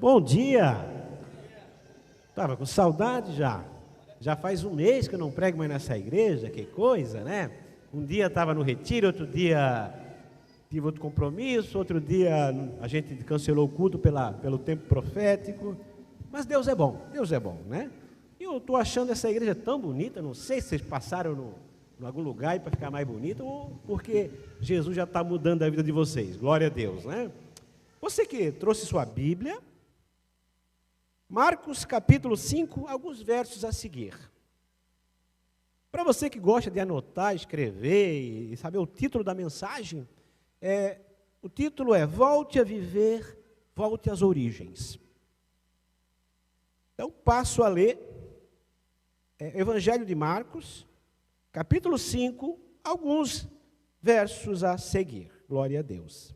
Bom dia! Estava com saudade já. Já faz um mês que eu não prego mais nessa igreja, que coisa, né? Um dia estava no retiro, outro dia tive outro compromisso, outro dia a gente cancelou o culto pelo tempo profético. Mas Deus é bom, né? E eu estou achando essa igreja tão bonita, não sei se vocês passaram em algum lugar para ficar mais bonita ou porque Jesus já está mudando a vida de vocês. Glória a Deus, né? Você que trouxe sua Bíblia, Marcos capítulo 5, alguns versos a seguir. Para você que gosta de anotar, escrever e saber o título da mensagem, o título é Volte a Viver, Volte às Origens. Então passo a ler Evangelho de Marcos, capítulo 5, alguns versos a seguir. Glória a Deus.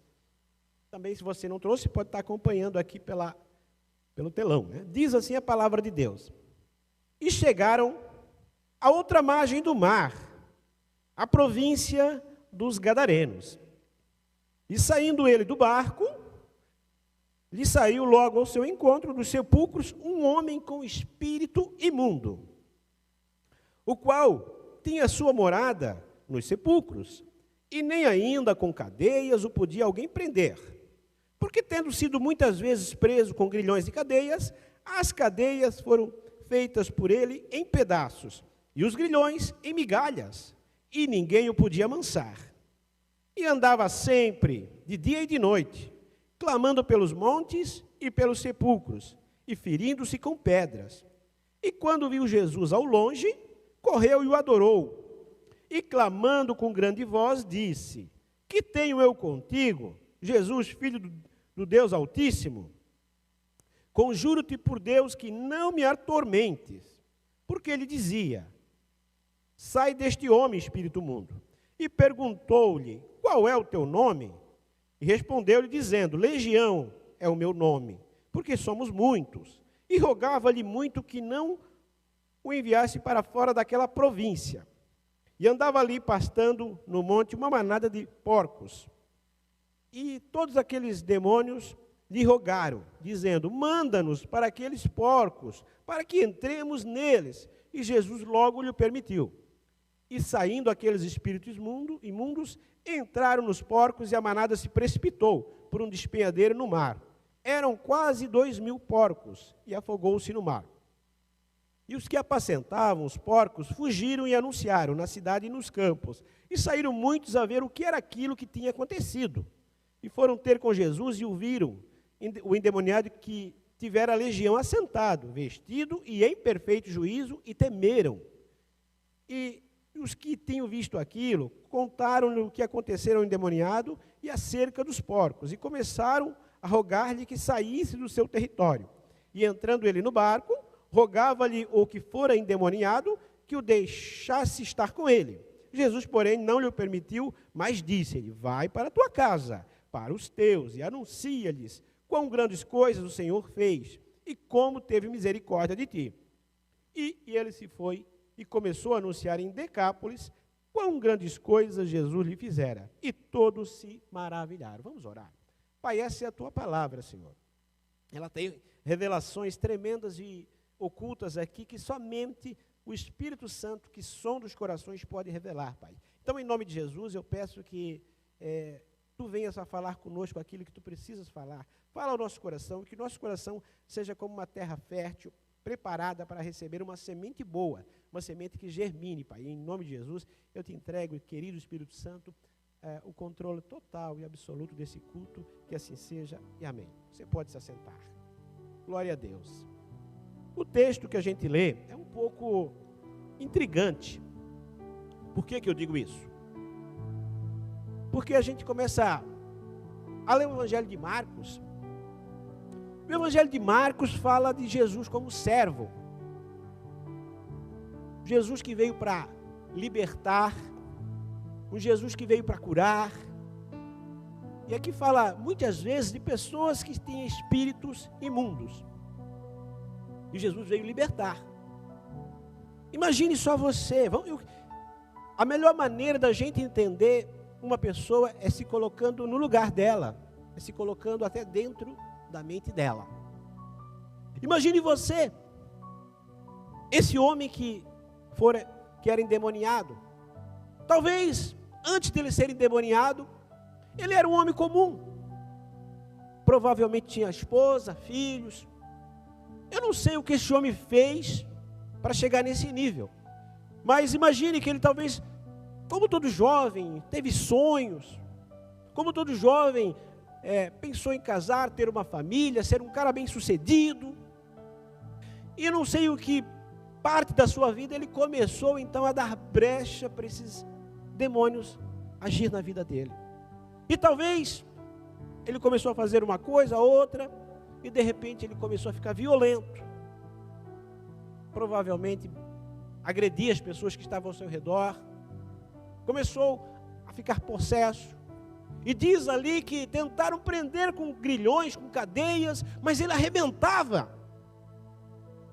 Também, se você não trouxe, pode estar acompanhando aqui pelo telão, né? Diz assim a palavra de Deus: E chegaram à outra margem do mar, a província dos Gadarenos. E saindo ele do barco, lhe saiu logo ao seu encontro dos sepulcros um homem com espírito imundo, o qual tinha sua morada nos sepulcros, e nem ainda com cadeias o podia alguém prender. Porque, tendo sido muitas vezes preso com grilhões e cadeias, as cadeias foram feitas por ele em pedaços, e os grilhões em migalhas, e ninguém o podia amansar. E andava sempre, de dia e de noite, clamando pelos montes e pelos sepulcros, e ferindo-se com pedras. E quando viu Jesus ao longe, correu e o adorou, e clamando com grande voz, disse: Que tenho eu contigo, Jesus, filho do Deus Altíssimo? Conjuro-te por Deus que não me atormentes. Porque ele dizia: Sai deste homem, espírito imundo. E perguntou-lhe: Qual é o teu nome? E respondeu-lhe dizendo: Legião é o meu nome, porque somos muitos. E rogava-lhe muito que não o enviasse para fora daquela província. E andava ali pastando no monte uma manada de porcos. E todos aqueles demônios lhe rogaram, dizendo: Manda-nos para aqueles porcos, para que entremos neles. E Jesus logo lhe permitiu. E saindo aqueles espíritos imundos, entraram nos porcos, e a manada se precipitou por um despenhadeiro no mar. Eram quase 2.000 porcos, e afogou-se no mar. E os que apacentavam os porcos fugiram e anunciaram na cidade e nos campos. E saíram muitos a ver o que era aquilo que tinha acontecido. E foram ter com Jesus e o viram, o endemoniado que tivera a legião assentado, vestido e em perfeito juízo, e temeram. E os que tinham visto aquilo, contaram-lhe o que acontecera ao endemoniado e acerca dos porcos, e começaram a rogar-lhe que saísse do seu território. E entrando ele no barco, rogava-lhe o que fora endemoniado que o deixasse estar com ele. Jesus, porém, não lhe permitiu, mas disse-lhe: Vai para a tua casa, para os teus, e anuncia-lhes quão grandes coisas o Senhor fez, e como teve misericórdia de ti. E ele se foi e começou a anunciar em Decápolis quão grandes coisas Jesus lhe fizera. E todos se maravilharam. Vamos orar. Pai, essa é a tua palavra, Senhor. Ela tem revelações tremendas e ocultas aqui que somente o Espírito Santo, que sonda os corações, pode revelar, Pai. Então, em nome de Jesus, eu peço que Tu venhas a falar conosco aquilo que Tu precisas falar. Fala ao nosso coração, que nosso coração seja como uma terra fértil, preparada para receber uma semente boa, uma semente que germine, Pai. E em nome de Jesus, eu te entrego, querido Espírito Santo, o controle total e absoluto desse culto, que assim seja, e amém. Você pode se assentar. Glória a Deus. O texto que a gente lê é um pouco intrigante. Por que eu digo isso? Porque a gente começa a ler o Evangelho de Marcos. O Evangelho de Marcos fala de Jesus como servo. Jesus que veio para libertar, um Jesus que veio para curar. E aqui fala muitas vezes de pessoas que têm espíritos imundos. E Jesus veio libertar. Imagine só você. A melhor maneira da gente entender uma pessoa é se colocando no lugar dela, é se colocando até dentro da mente dela. Imagine você, esse homem que era endemoniado. Talvez, antes dele ser endemoniado, ele era um homem comum. Provavelmente tinha esposa, filhos. Eu não sei o que esse homem fez para chegar nesse nível. Mas imagine que ele talvez, como todo jovem, teve sonhos. Como todo jovem, pensou em casar, ter uma família, ser um cara bem-sucedido. E eu não sei o que parte da sua vida ele começou então a dar brecha para esses demônios agir na vida dele. E talvez ele começou a fazer uma coisa, outra, e de repente ele começou a ficar violento. Provavelmente agredia as pessoas que estavam ao seu redor. Começou a ficar possesso. E diz ali que tentaram prender com grilhões, com cadeias, mas ele arrebentava.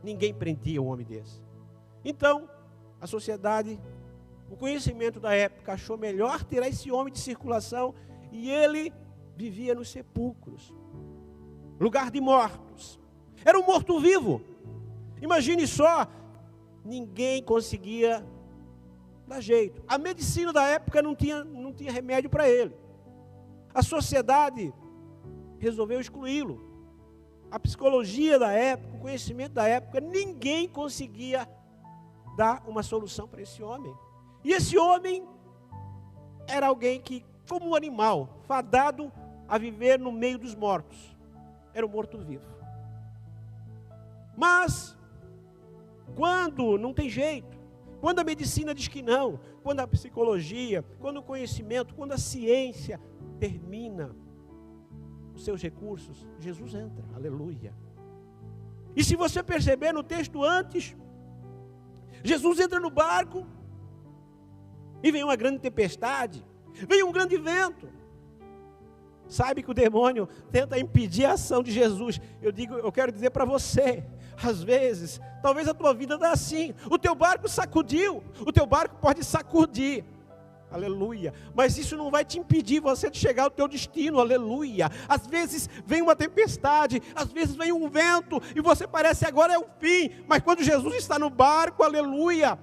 Ninguém prendia um homem desse. Então, a sociedade, o conhecimento da época, achou melhor tirar esse homem de circulação, e ele vivia nos sepulcros, lugar de mortos. Era um morto-vivo. Imagine só, ninguém conseguia dar jeito. A medicina da época não tinha remédio para ele. A sociedade resolveu excluí-lo. A psicologia da época, o conhecimento da época, ninguém conseguia dar uma solução para esse homem. E esse homem era alguém que, como um animal, fadado a viver no meio dos mortos. Era um morto-vivo. Mas, quando não tem jeito, quando a medicina diz que não, quando a psicologia, quando o conhecimento, quando a ciência termina os seus recursos, Jesus entra, aleluia. E se você perceber no texto antes, Jesus entra no barco, e vem uma grande tempestade, vem um grande vento. Sabe que o demônio tenta impedir a ação de Jesus. Eu quero dizer para você, às vezes, talvez a tua vida está assim, o teu barco sacudiu, o teu barco pode sacudir, aleluia, mas isso não vai te impedir você de chegar ao teu destino, aleluia. Às vezes vem uma tempestade, às vezes vem um vento, e você parece agora é o fim, mas quando Jesus está no barco, aleluia,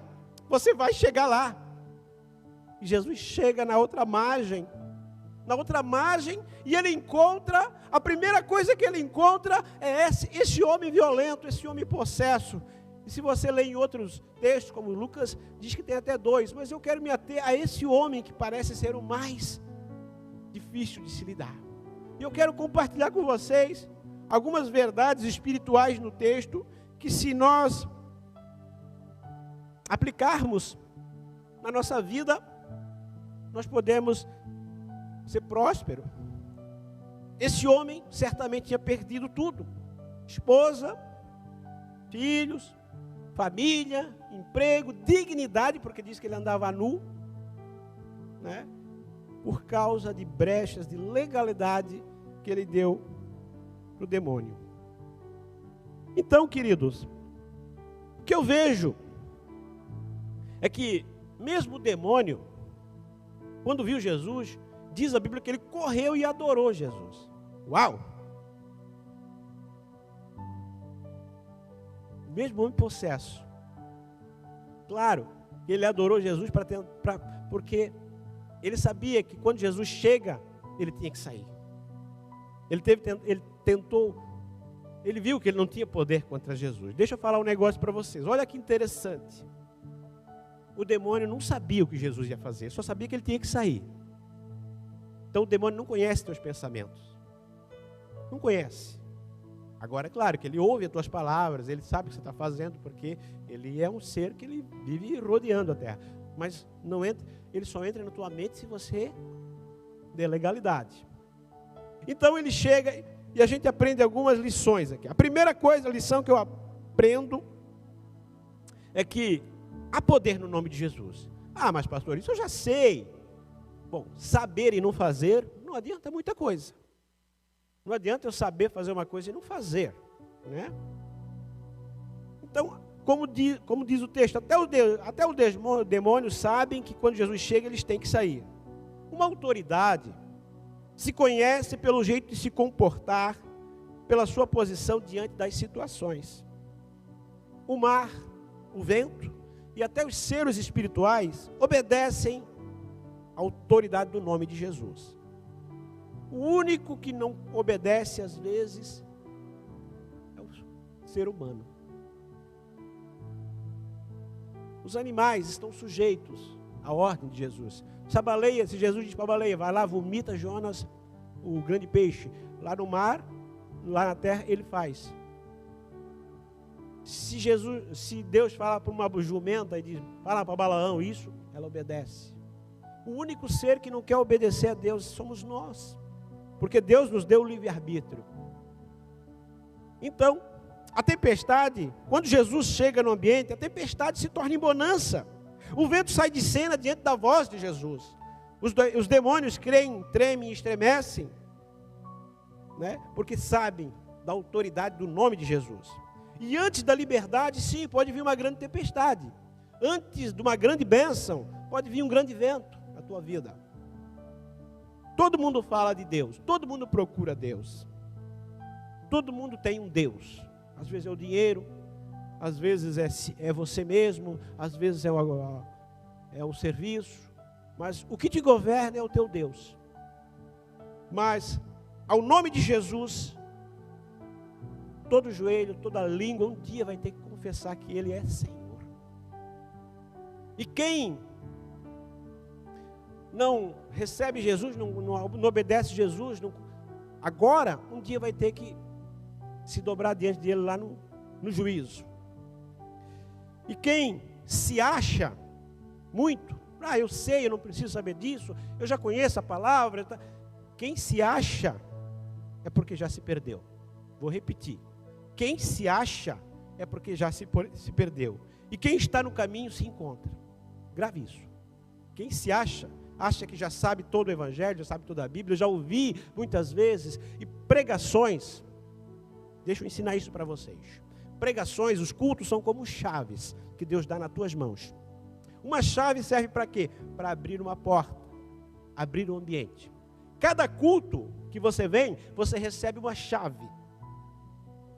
você vai chegar lá. E Jesus chega na outra margem, e ele encontra, a primeira coisa que ele encontra é esse homem violento, esse homem possesso. E se você ler em outros textos, como Lucas, diz que tem até 2, mas eu quero me ater a esse homem que parece ser o mais difícil de se lidar. E eu quero compartilhar com vocês algumas verdades espirituais no texto, que se nós aplicarmos na nossa vida, nós podemos ser próspero. Esse homem certamente tinha perdido tudo: esposa, filhos, família, emprego, dignidade, porque diz que ele andava nu, né? Por causa de brechas de legalidade que ele deu para o demônio. Então, queridos, o que eu vejo é que mesmo o demônio, quando viu Jesus, diz a Bíblia que ele correu e adorou Jesus. Uau! Mesmo homem possesso. Claro, ele adorou Jesus porque ele sabia que quando Jesus chega, ele tinha que sair. Ele viu que ele não tinha poder contra Jesus. Deixa eu falar um negócio para vocês. Olha que interessante. O demônio não sabia o que Jesus ia fazer, só sabia que ele tinha que sair. Então o demônio não conhece teus pensamentos. Não conhece. Agora é claro que ele ouve as tuas palavras, ele sabe o que você está fazendo, porque ele é um ser que ele vive rodeando a terra. Mas não entra, ele só entra na tua mente se você der legalidade. Então ele chega e a gente aprende algumas lições aqui. A primeira lição que eu aprendo é que há poder no nome de Jesus. Ah, mas pastor, isso eu já sei. Bom, saber e não fazer não adianta muita coisa. Não adianta eu saber fazer uma coisa e não fazer, né? Então, como diz o texto, até os demônios sabem que quando Jesus chega, eles têm que sair. Uma autoridade se conhece pelo jeito de se comportar pela sua posição diante das situações. O mar, o vento e até os seres espirituais obedecem à autoridade do nome de Jesus. O único que não obedece às vezes é o ser humano. Os animais estão sujeitos à ordem de Jesus. Se Jesus diz para a baleia, vai lá, vomita Jonas, o grande peixe, lá no mar, lá na terra, ele faz. Se Deus fala para uma jumenta e diz, fala para Balaão isso, ela obedece. O único ser que não quer obedecer a Deus somos nós, porque Deus nos deu o livre-arbítrio. Então, a tempestade, quando Jesus chega no ambiente, a tempestade se torna em bonança. O vento sai de cena diante da voz de Jesus. Os demônios creem, tremem e estremecem, né? Porque sabem da autoridade do nome de Jesus. E antes da liberdade, sim, pode vir uma grande tempestade. Antes de uma grande bênção, pode vir um grande vento na tua vida. Todo mundo fala de Deus, todo mundo procura Deus. Todo mundo tem um Deus. Às vezes é o dinheiro, às vezes é você mesmo, às vezes é o serviço. Mas o que te governa é o teu Deus. Mas, ao nome de Jesus, todo joelho, toda língua, um dia vai ter que confessar que Ele é Senhor. E quem não recebe Jesus, não obedece Jesus, agora, um dia vai ter que se dobrar diante dele lá no juízo. E quem se acha muito, eu sei, eu não preciso saber disso, eu já conheço a palavra. Quem se acha é porque já se perdeu. Vou repetir. Quem se acha é porque já se perdeu. E quem está no caminho se encontra. Grave isso. Quem se acha que já sabe todo o Evangelho, já sabe toda a Bíblia. Eu já ouvi muitas vezes e pregações. Deixa eu ensinar isso para vocês. Pregações, os cultos são como chaves que Deus dá nas tuas mãos. Uma chave serve para quê? Para abrir uma porta, abrir um ambiente. Cada culto que você vem, você recebe uma chave.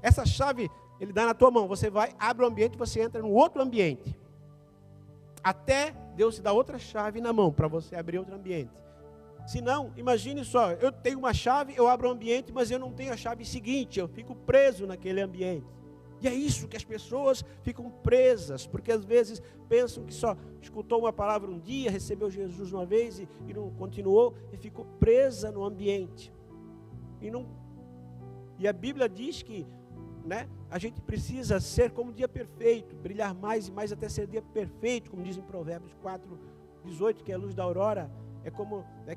Essa chave, Ele dá na tua mão. Você vai, abre o ambiente, você entra no outro ambiente. Até Deus te dá outra chave na mão, para você abrir outro ambiente. Se não, imagine só, eu tenho uma chave, eu abro o ambiente, mas eu não tenho a chave seguinte, eu fico preso naquele ambiente. E é isso que as pessoas ficam presas, porque às vezes pensam que só escutou uma palavra um dia, recebeu Jesus uma vez e não continuou, e ficou presa no ambiente. E a Bíblia diz que, né, a gente precisa ser como o dia perfeito, brilhar mais e mais até ser dia perfeito, como diz em Provérbios 4:18, que é a luz da aurora,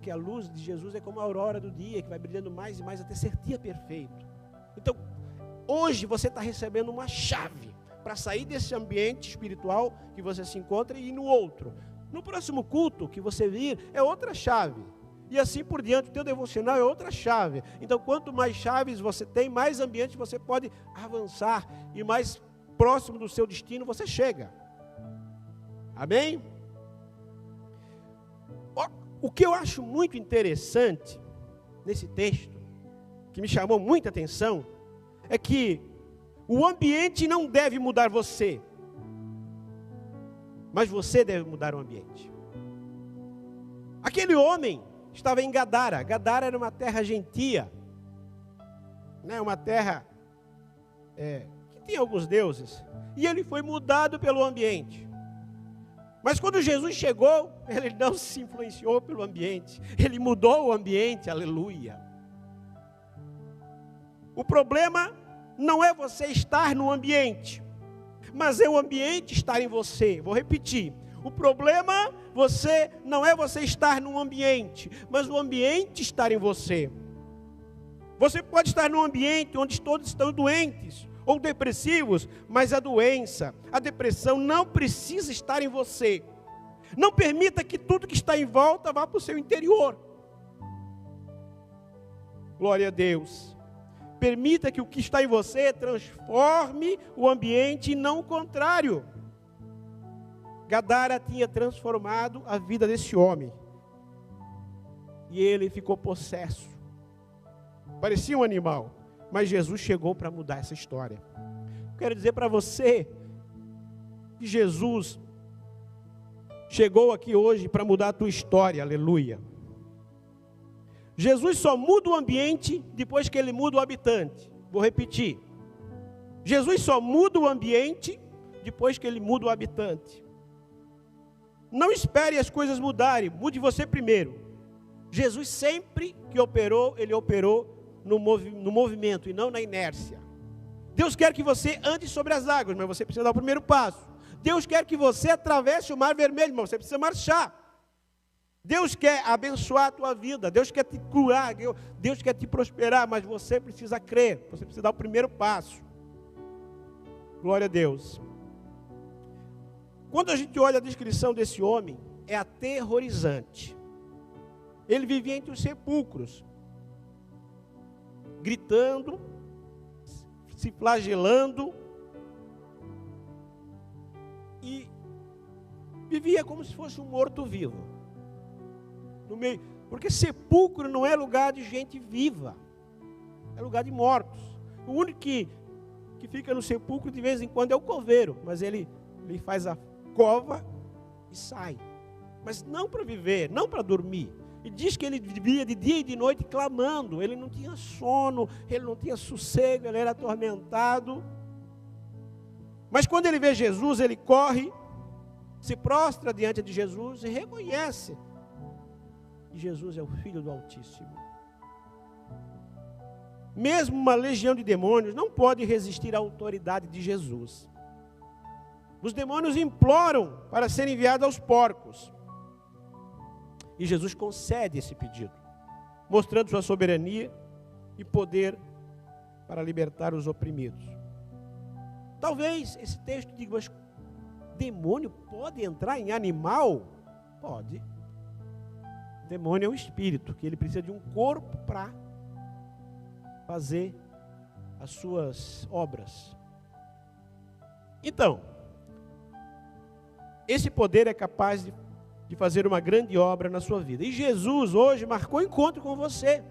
que a luz de Jesus é como a aurora do dia, que vai brilhando mais e mais até ser dia perfeito. Então, hoje você está recebendo uma chave para sair desse ambiente espiritual que você se encontra e ir no outro. No próximo culto que você vir, é outra chave. E assim por diante, o teu devocional é outra chave. Então, quanto mais chaves você tem, mais ambiente você pode avançar e mais próximo do seu destino você chega. Amém? O que eu acho muito interessante nesse texto, que me chamou muita atenção, é que o ambiente não deve mudar você, mas você deve mudar o ambiente. Aquele homem estava em Gadara. Gadara era uma terra gentia, né? Uma terra que tinha alguns deuses, e ele foi mudado pelo ambiente. Mas quando Jesus chegou, ele não se influenciou pelo ambiente, ele mudou o ambiente, aleluia. O problema não é você estar no ambiente, mas é o ambiente estar em você. Vou repetir. O problema não é você estar no ambiente, mas o ambiente estar em você. Você pode estar num ambiente onde todos estão doentes ou depressivos, mas a doença, a depressão não precisa estar em você. Não permita que tudo que está em volta vá para o seu interior. Glória a Deus. Permita que o que está em você transforme o ambiente e não o contrário. Gadara tinha transformado a vida desse homem. E ele ficou possesso. Parecia um animal. mas Jesus chegou para mudar essa história. Quero dizer para você que Jesus chegou aqui hoje para mudar a tua história, aleluia. Jesus só muda o ambiente depois que ele muda o habitante. Vou repetir. Jesus só muda o ambiente depois que ele muda o habitante. Não espere as coisas mudarem, mude você primeiro. Jesus sempre que operou, ele operou no movimento e não na inércia. Deus quer que você ande sobre as águas, mas você precisa dar o primeiro passo. Deus quer que você atravesse o mar vermelho, mas você precisa marchar. Deus quer abençoar a tua vida, Deus quer te curar, Deus quer te prosperar, mas você precisa crer, você precisa dar o primeiro passo. Glória a Deus. Quando a gente olha a descrição desse homem, é aterrorizante. Ele vivia entre os sepulcros, gritando, se flagelando, e vivia como se fosse um morto-vivo. No meio, porque sepulcro não é lugar de gente viva, é lugar de mortos. O único que fica no sepulcro de vez em quando é o coveiro, mas ele faz a cova e sai, mas não para viver, não para dormir. E diz que ele vivia de dia e de noite clamando, ele não tinha sono, ele não tinha sossego, ele era atormentado. Mas quando ele vê Jesus, ele corre, se prostra diante de Jesus e reconhece que Jesus é o Filho do Altíssimo. Mesmo uma legião de demônios não pode resistir à autoridade de Jesus. Os demônios imploram para serem enviados aos porcos. E Jesus concede esse pedido, mostrando sua soberania e poder para libertar os oprimidos. Talvez esse texto diga, mas demônio pode entrar em animal? Pode. Demônio é um espírito, que ele precisa de um corpo para fazer as suas obras. Então, esse poder é capaz de fazer uma grande obra na sua vida. E Jesus hoje marcou encontro com você.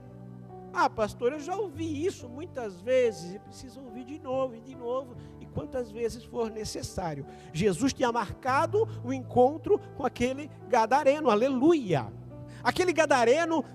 Ah, pastor, eu já ouvi isso muitas vezes, e preciso ouvir de novo, e quantas vezes for necessário. Jesus tinha marcado o encontro com aquele gadareno, aleluia. Aquele gadareno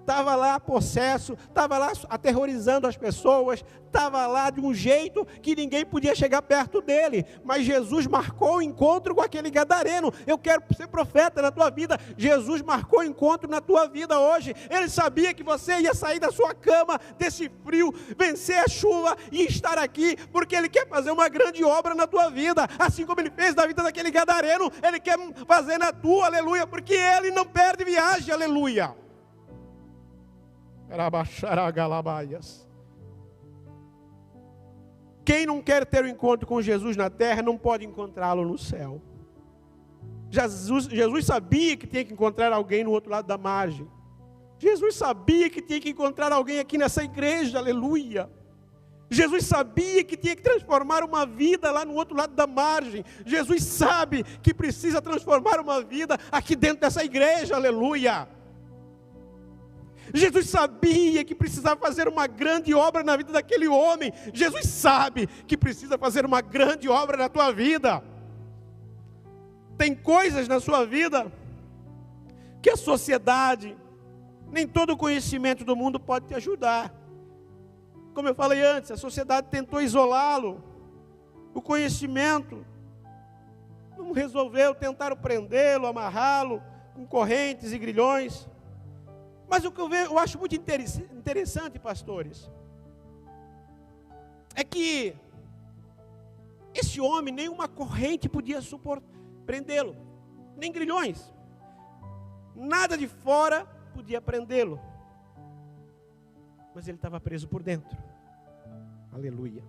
estava lá possesso, estava lá aterrorizando as pessoas, estava lá de um jeito que ninguém podia chegar perto dele, mas Jesus marcou o encontro com aquele gadareno. Eu quero ser profeta na tua vida. Jesus marcou o encontro na tua vida hoje. Ele sabia que você ia sair da sua cama, desse frio, vencer a chuva e estar aqui, porque ele quer fazer uma grande obra na tua vida, assim como ele fez na vida daquele gadareno, ele quer fazer na tua, aleluia, porque ele não perde viagem, aleluia. Quem não quer ter o encontro com Jesus na terra, não pode encontrá-lo no céu. Jesus sabia que tinha que encontrar alguém no outro lado da margem. Jesus sabia que tinha que encontrar alguém aqui nessa igreja, aleluia. Jesus sabia que tinha que transformar uma vida lá no outro lado da margem. Jesus sabe que precisa transformar uma vida aqui dentro dessa igreja, aleluia. Jesus sabia que precisava fazer uma grande obra na vida daquele homem. Jesus sabe que precisa fazer uma grande obra na tua vida. Tem coisas na sua vida que a sociedade, nem todo o conhecimento do mundo pode te ajudar. Como eu falei antes, a sociedade tentou isolá-lo. O conhecimento não resolveu, tentaram prendê-lo, amarrá-lo com correntes e grilhões. Mas o que eu acho muito interessante, pastores, é que esse homem, nenhuma corrente podia prendê-lo, nem grilhões. Nada de fora podia prendê-lo. Mas ele estava preso por dentro. Aleluia.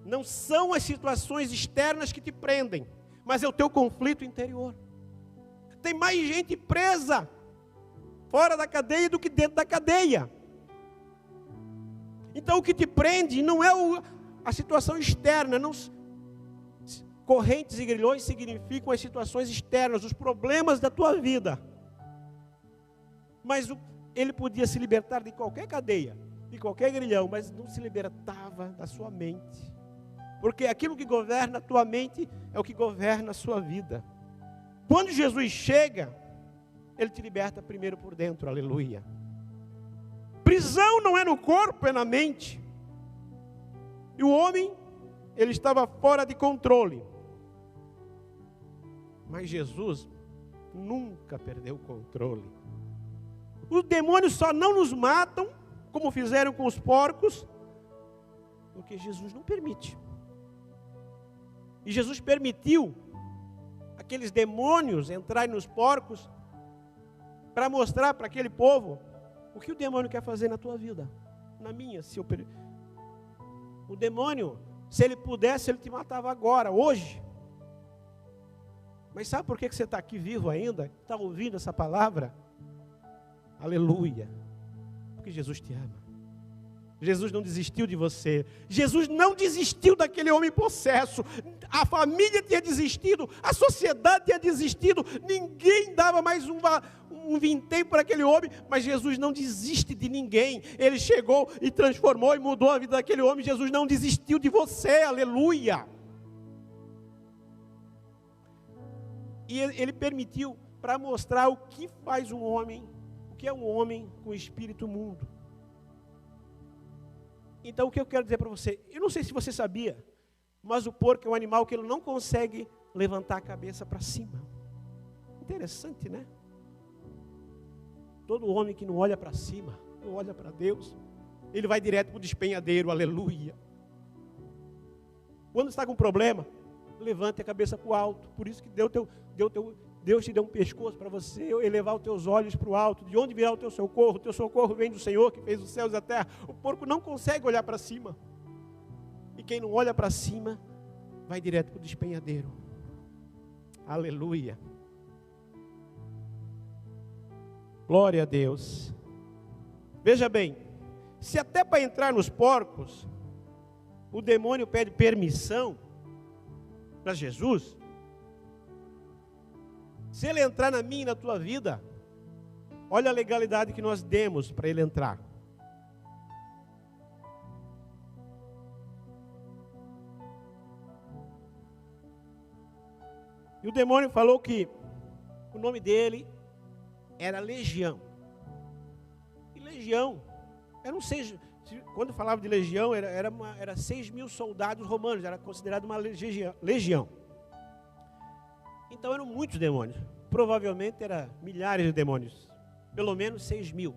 Não são as situações externas que te prendem, mas é o teu conflito interior. Tem mais gente presa fora da cadeia do que dentro da cadeia. Então o que te prende não é a situação externa. Não, correntes e grilhões significam as situações externas, os problemas da tua vida. Mas ele podia se libertar de qualquer cadeia, de qualquer grilhão, mas não se libertava da sua mente. Porque aquilo que governa a tua mente é o que governa a sua vida. Quando Jesus chega, Ele te liberta primeiro por dentro, aleluia. Prisão não é no corpo, é na mente. E o homem, ele estava fora de controle. Mas Jesus nunca perdeu o controle. Os demônios só não nos matam, como fizeram com os porcos, porque Jesus não permite. E Jesus permitiu aqueles demônios entrarem nos porcos para mostrar para aquele povo o que o demônio quer fazer na tua vida, na minha. O demônio, se ele pudesse, ele te matava agora, hoje. Mas sabe por que você está aqui vivo ainda? Está ouvindo essa palavra? Aleluia. Porque Jesus te ama. Jesus não desistiu de você. Jesus não desistiu daquele homem possesso. A família tinha desistido. A sociedade tinha desistido. Ninguém dava mais um vintém para aquele homem. Mas Jesus não desiste de ninguém. Ele chegou e transformou e mudou a vida daquele homem. Jesus não desistiu de você. Aleluia. E ele permitiu para mostrar o que faz um homem. O que é um homem com espírito imundo. Então o que eu quero dizer para você, eu não sei se você sabia, mas o porco é um animal que ele não consegue levantar a cabeça para cima. Interessante, né? Todo homem que não olha para cima, não olha para Deus, ele vai direto para o despenhadeiro, aleluia. Quando está com problema, levante a cabeça para o alto. Por isso que Deus te deu um pescoço para você elevar os teus olhos para o alto. De onde virá o teu socorro? O teu socorro vem do Senhor que fez os céus e a terra. O porco não consegue olhar para cima. E quem não olha para cima, vai direto para o despenhadeiro. Aleluia. Glória a Deus. Veja bem, se até para entrar nos porcos, o demônio pede permissão para Jesus, se ele entrar na minha e na tua vida, olha a legalidade que nós demos para ele entrar. E o demônio falou que o nome dele era Legião. E Legião, eu não sei, quando falava de Legião, era 6.000 soldados romanos, era considerado uma legião. Então eram muitos demônios, provavelmente eram milhares de demônios, pelo menos 6.000,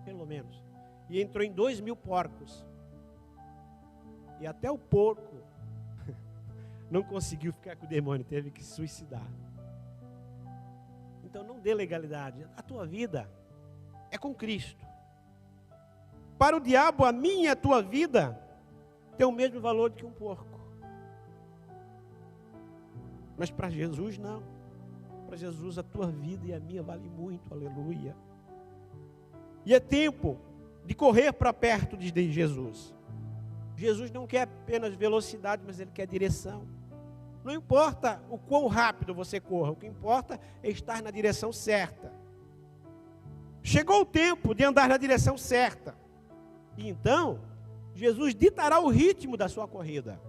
pelo menos. E entrou em 2.000 porcos. E até o porco não conseguiu ficar com o demônio, teve que se suicidar. Então não dê legalidade, a tua vida é com Cristo. Para o diabo, a minha e a tua vida tem o mesmo valor que um porco. Mas para Jesus não. Para Jesus a tua vida e a minha vale muito, aleluia. E é tempo de correr para perto de Jesus. Jesus não quer apenas velocidade, mas Ele quer direção. Não importa o quão rápido você corra, o que importa é estar na direção certa. Chegou o tempo de andar na direção certa. E então, Jesus ditará o ritmo da sua corrida.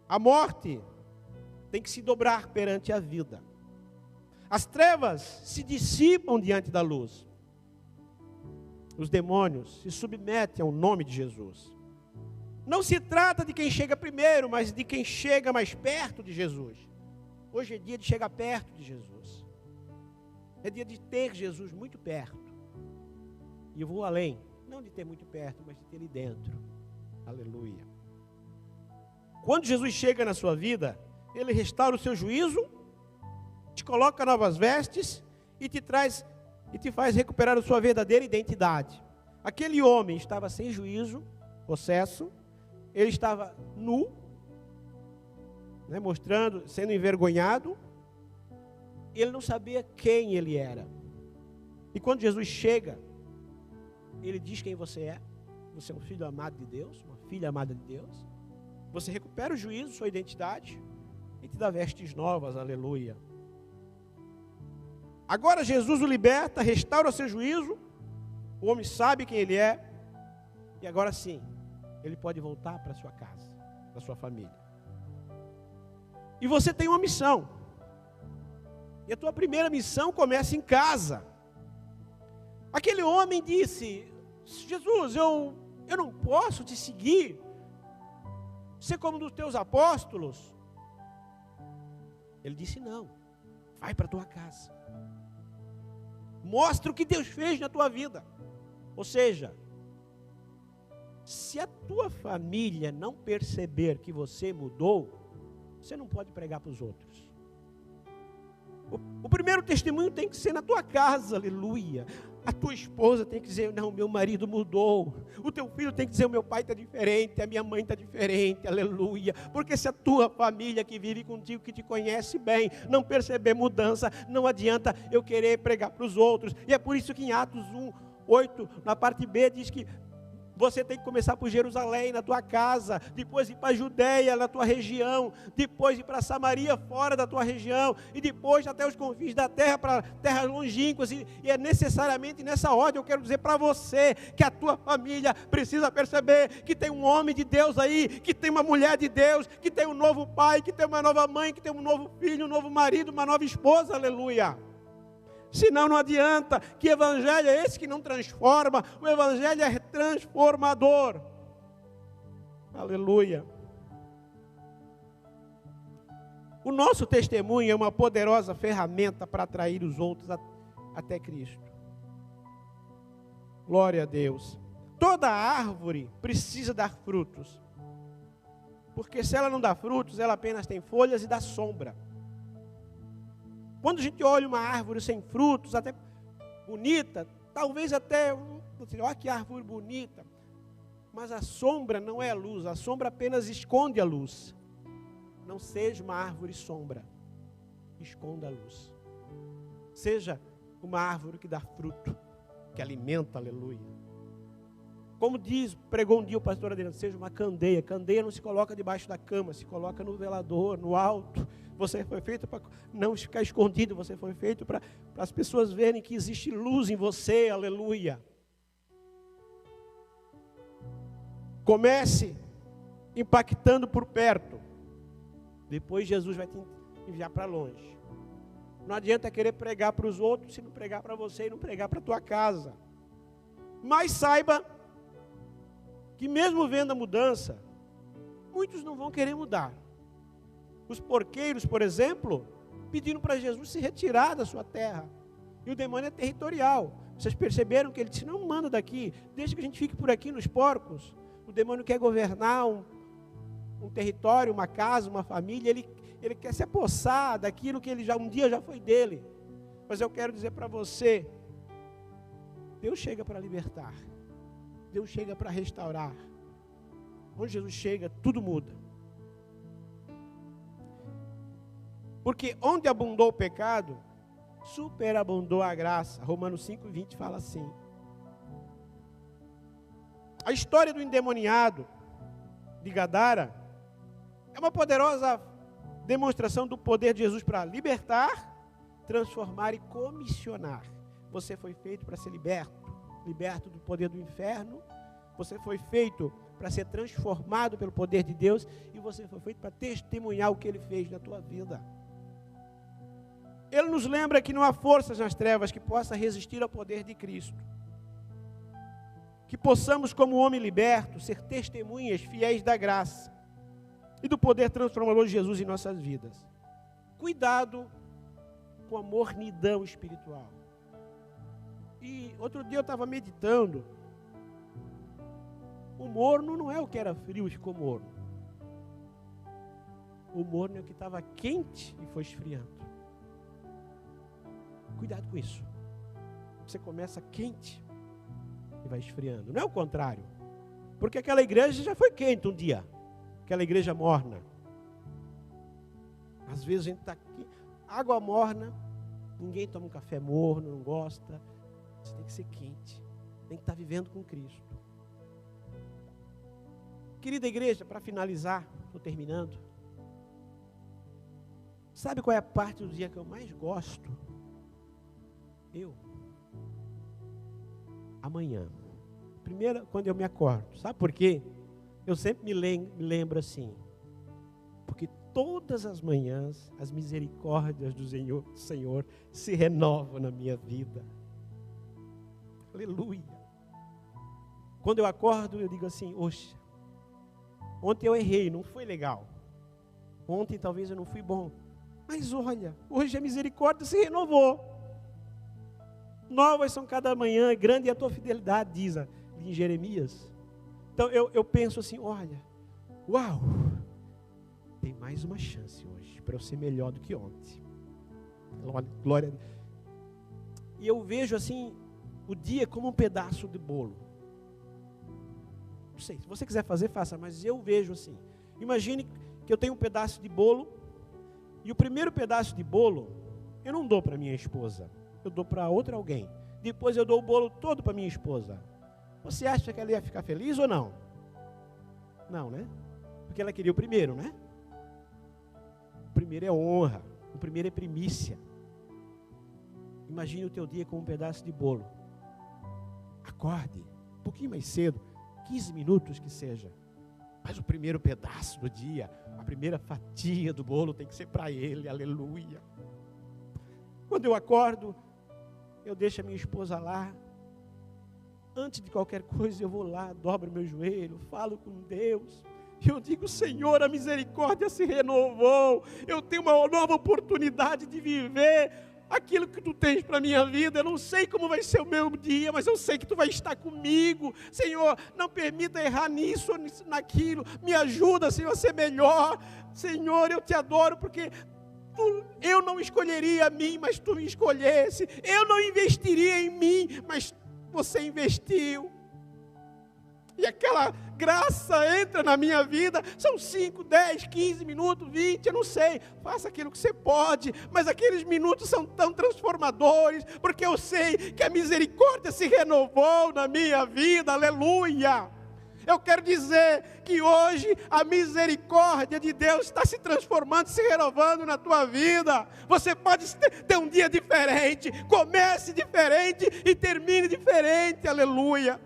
A morte tem que se dobrar perante a vida. As trevas se dissipam diante da luz. Os demônios se submetem ao nome de Jesus. Não se trata de quem chega primeiro, mas de quem chega mais perto de Jesus. Hoje é dia de chegar perto de Jesus. É dia de ter Jesus muito perto. E eu vou além, não de ter muito perto, mas de ter Ele dentro. Aleluia. Quando Jesus chega na sua vida, Ele restaura o seu juízo, te coloca novas vestes e te faz recuperar a sua verdadeira identidade. Aquele homem estava sem juízo, possesso, ele estava nu, né, mostrando, sendo envergonhado, ele não sabia quem ele era. E quando Jesus chega, Ele diz quem você é. Você é um filho amado de Deus, uma filha amada de Deus. Você recupera o juízo, sua identidade, e te dá vestes novas, aleluia. Agora Jesus o liberta, restaura o seu juízo, O homem sabe quem ele é. E agora sim, ele pode voltar para sua casa, para sua família. E você tem uma missão. E a tua primeira missão começa em casa. Aquele homem disse: Jesus, eu não posso te seguir, ser como um dos teus apóstolos. Ele disse: não, vai para a tua casa. Mostra o que Deus fez na tua vida. Ou seja, se a tua família não perceber que você mudou, você não pode pregar para os outros. O primeiro testemunho tem que ser na tua casa, aleluia. A tua esposa tem que dizer: não, meu marido mudou. O teu filho tem que dizer: o meu pai está diferente, a minha mãe está diferente, aleluia. Porque se a tua família que vive contigo, que te conhece bem, não perceber mudança, não adianta eu querer pregar para os outros. E é por isso que em Atos 1:8, na parte B, diz que você tem que começar por Jerusalém, na tua casa, depois ir para a Judeia, na tua região, depois ir para Samaria, fora da tua região, e depois até os confins da terra, para terras longínquas, e é necessariamente nessa ordem. Eu quero dizer para você, que a tua família precisa perceber que tem um homem de Deus aí, que tem uma mulher de Deus, que tem um novo pai, que tem uma nova mãe, que tem um novo filho, um novo marido, uma nova esposa, aleluia. Senão não adianta. Que evangelho é esse que não transforma? O evangelho é transformador. Aleluia. O nosso testemunho é uma poderosa ferramenta para atrair os outros até Cristo. Glória a Deus. Toda árvore precisa dar frutos. Porque se ela não dá frutos, ela apenas tem folhas e dá sombra. Quando a gente olha uma árvore sem frutos, até bonita, talvez até, olha que árvore bonita, mas a sombra não é a luz, a sombra apenas esconde a luz. Não seja uma árvore sombra, esconda a luz. Seja uma árvore que dá fruto, que alimenta, aleluia. Como pregou um dia o pastor Adriano, seja uma candeia. Candeia não se coloca debaixo da cama, se coloca no velador, no alto. Você foi feito para não ficar escondido, você foi feito para as pessoas verem que existe luz em você, aleluia. Comece impactando por perto, depois Jesus vai te enviar para longe. Não adianta querer pregar para os outros se não pregar para você e não pregar para a tua casa. Mas saiba que mesmo vendo a mudança, muitos não vão querer mudar. Os porqueiros, por exemplo, pediram para Jesus se retirar da sua terra. E o demônio é territorial. Vocês perceberam que ele disse: não manda daqui, deixa que a gente fique por aqui nos porcos. O demônio quer governar um território, uma casa, uma família. Ele quer se apossar daquilo que ele um dia já foi dele. Mas eu quero dizer para você, Deus chega para libertar. Deus chega para restaurar. Onde Jesus chega, tudo muda. Porque onde abundou o pecado, superabundou a graça. Romanos 5:20 fala assim. A história do endemoniado de Gadara é uma poderosa demonstração do poder de Jesus para libertar, transformar e comissionar. Você foi feito para ser liberto do poder do inferno. Você foi feito para ser transformado pelo poder de Deus, e você foi feito para testemunhar o que Ele fez na tua vida. Ele nos lembra que não há forças nas trevas que possa resistir ao poder de Cristo. Que possamos, como homem liberto, ser testemunhas fiéis da graça e do poder transformador de Jesus em nossas vidas. Cuidado com a mornidão espiritual. E outro dia eu estava meditando. O morno não é o que era frio e ficou morno. O morno é o que estava quente e foi esfriando. Cuidado com isso. Você começa quente e vai esfriando. Não é o contrário. Porque aquela igreja já foi quente um dia. Aquela igreja morna. Às vezes a gente está aqui, água morna, ninguém toma um café morno, não gosta. Você tem que ser quente. Tem que estar vivendo com Cristo. Querida igreja, para finalizar, estou terminando. Sabe qual é a parte do dia que eu mais gosto? amanhã. Primeira, quando eu me acordo. Sabe por quê? Eu sempre me lembro assim. Porque todas as manhãs as misericórdias do Senhor se renovam na minha vida. Aleluia. Quando eu acordo, eu digo assim: oxe, ontem eu errei, não foi legal. Ontem talvez eu não fui bom. Mas olha, hoje a misericórdia se renovou. Novas são cada manhã, grande é a tua fidelidade, diz em Jeremias. Então eu penso assim: olha, uau, tem mais uma chance hoje para eu ser melhor do que ontem. Glória a Deus. E eu vejo assim o dia como um pedaço de bolo. Não sei, se você quiser fazer, faça, mas eu vejo assim. Imagine que eu tenho um pedaço de bolo, e o primeiro pedaço de bolo eu não dou para minha esposa, eu dou para outra alguém. Depois eu dou o bolo todo para minha esposa. Você acha que ela ia ficar feliz ou não? Não, né? Porque ela queria o primeiro, né? O primeiro é honra, o primeiro é primícia. Imagine o teu dia com um pedaço de bolo. Acorde, um pouquinho mais cedo, 15 minutos que seja. Mas o primeiro pedaço do dia, a primeira fatia do bolo tem que ser para ele, aleluia. Quando eu acordo, eu deixo a minha esposa lá. Antes de qualquer coisa eu vou lá, dobro meu joelho, falo com Deus. E eu digo: Senhor, a misericórdia se renovou. Eu tenho uma nova oportunidade de viver aquilo que Tu tens para a minha vida. Eu não sei como vai ser o meu dia, mas eu sei que Tu vai estar comigo. Senhor, não permita errar nisso ou naquilo. Me ajuda, Senhor, a ser melhor. Senhor, eu Te adoro porque eu não escolheria a mim, mas Tu me escolhesse. Eu não investiria em mim, mas Você investiu. E aquela graça entra na minha vida. São 5, 10, 15 minutos, 20, eu não sei. Faça aquilo que você pode. Mas aqueles minutos são tão transformadores. Porque eu sei que a misericórdia se renovou na minha vida. Aleluia. Eu quero dizer que hoje a misericórdia de Deus está se transformando, se renovando na tua vida. Você pode ter um dia diferente. Comece diferente e termine diferente. Aleluia.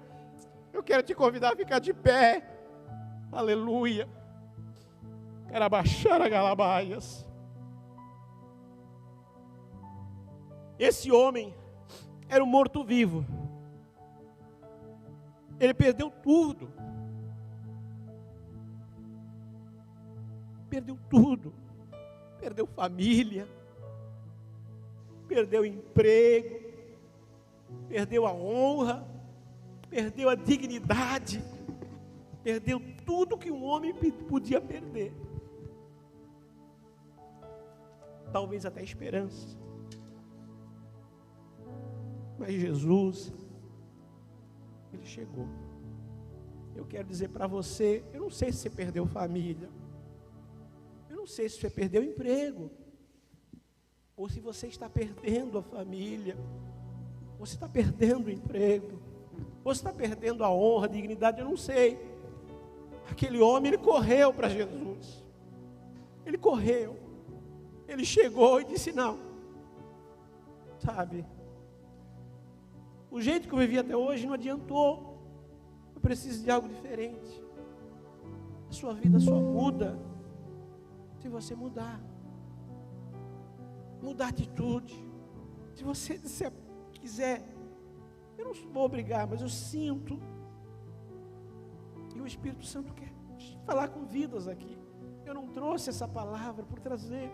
Eu quero te convidar a ficar de pé. Aleluia. Quero abaixar a galabaias. Esse homem era um morto-vivo. Ele perdeu tudo. Perdeu tudo. Perdeu família. Perdeu emprego. Perdeu a honra. Perdeu a dignidade, perdeu tudo que um homem podia perder. Talvez até a esperança. Mas Jesus, Ele chegou. Eu quero dizer para você, eu não sei se você perdeu família, eu não sei se você perdeu emprego, ou se você está perdendo a família, ou se está perdendo o emprego, ou está perdendo a honra, a dignidade, eu não sei. Aquele homem, ele correu para Jesus. Ele correu. Ele chegou e disse: não. Sabe, o jeito que eu vivi até hoje não adiantou. Eu preciso de algo diferente. A sua vida só muda se você mudar. Mudar atitude. Se você quiser. Eu não vou obrigar, mas eu sinto. E o Espírito Santo quer falar com vidas aqui. Eu não trouxe essa palavra por trazer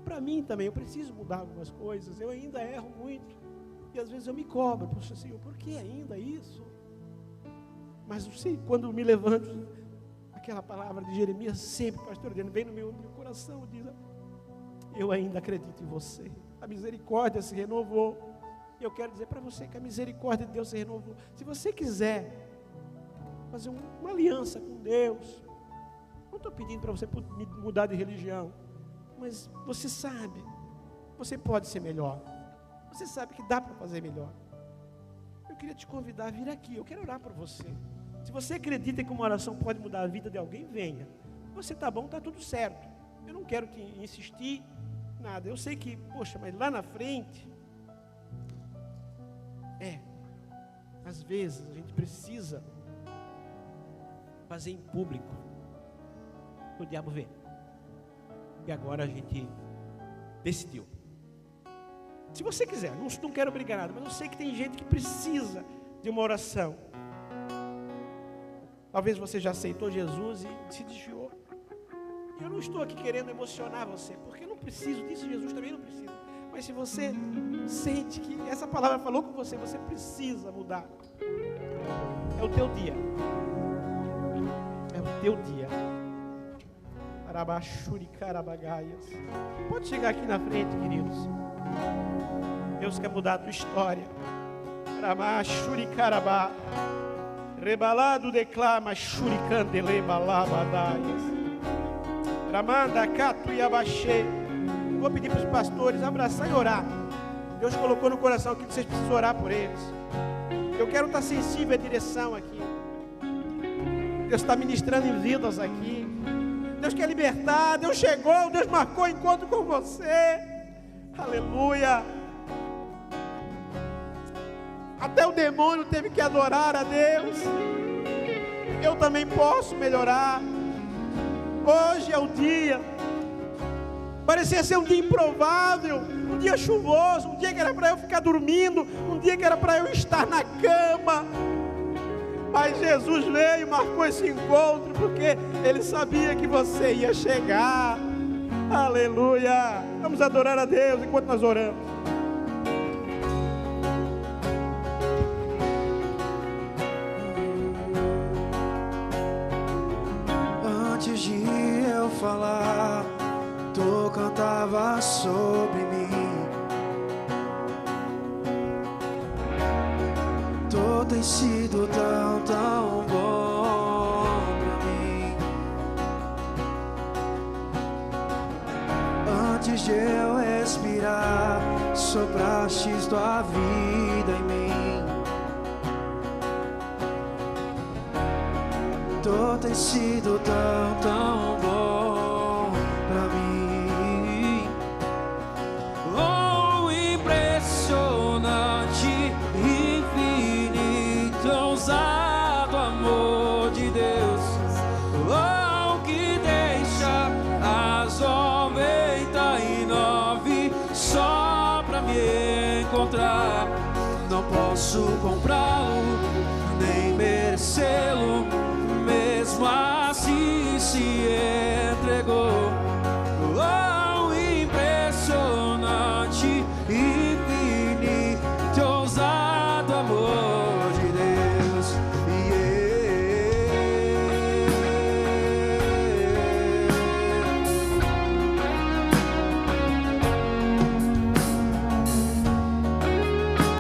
para mim também. Eu preciso mudar algumas coisas. Eu ainda erro muito. E às vezes eu me cobro. Poxa, Senhor, por que ainda isso? Mas eu sei, quando me levanto, aquela palavra de Jeremias, sempre, pastor Adriano, vem no meu coração, diz: eu ainda acredito em você. A misericórdia se renovou. E eu quero dizer para você que a misericórdia de Deus se renovou. Se você quiser fazer uma aliança com Deus, não estou pedindo para você mudar de religião, mas você sabe, você pode ser melhor. Você sabe que dá para fazer melhor. Eu queria te convidar a vir aqui. Eu quero orar por você. Se você acredita que uma oração pode mudar a vida de alguém, venha. Você está bom, está tudo certo. Eu não quero te insistir nada. Eu sei que, poxa, mas lá na frente... às vezes a gente precisa fazer em público, o diabo vê. E agora a gente decidiu. Se você quiser, não quero obrigar nada, mas eu sei que tem gente que precisa de uma oração. Talvez você já aceitou Jesus e se desviou. Eu não estou aqui querendo emocionar você, porque eu não preciso disso, Jesus também não precisa. Mas se você sente que essa palavra falou com você, você precisa mudar. É o teu dia. É o teu dia. Pode chegar aqui na frente, queridos. Deus quer mudar a tua história. Rebalado declama shuricandele balabadaias. Ramanda catu e abaixei. Vou pedir para os pastores abraçar e orar. Deus colocou no coração que vocês precisam orar por eles. Eu quero estar sensível à direção aqui. Deus está ministrando em vidas aqui. Deus quer libertar. Deus chegou. Deus marcou encontro com você. Aleluia. Até o demônio teve que adorar a Deus. Eu também posso melhorar. Hoje é o dia. Parecia ser um dia improvável, um dia chuvoso, um dia que era para eu ficar dormindo, um dia que era para eu estar na cama. Mas Jesus veio e marcou esse encontro, porque Ele sabia que você ia chegar. Aleluia. Vamos adorar a Deus enquanto nós oramos. Antes de eu falar, tu cantava sobre mim. Tu tens sido tão, tão bom pra mim. Antes de eu respirar, soprastes tua vida em mim. Tu tens sido tão, tão bom pra mim. Oh, impressionante, infinito, ousado amor de Deus. Oh, que deixa as 99 só pra me encontrar. Não posso comprá-lo, nem merecê-lo,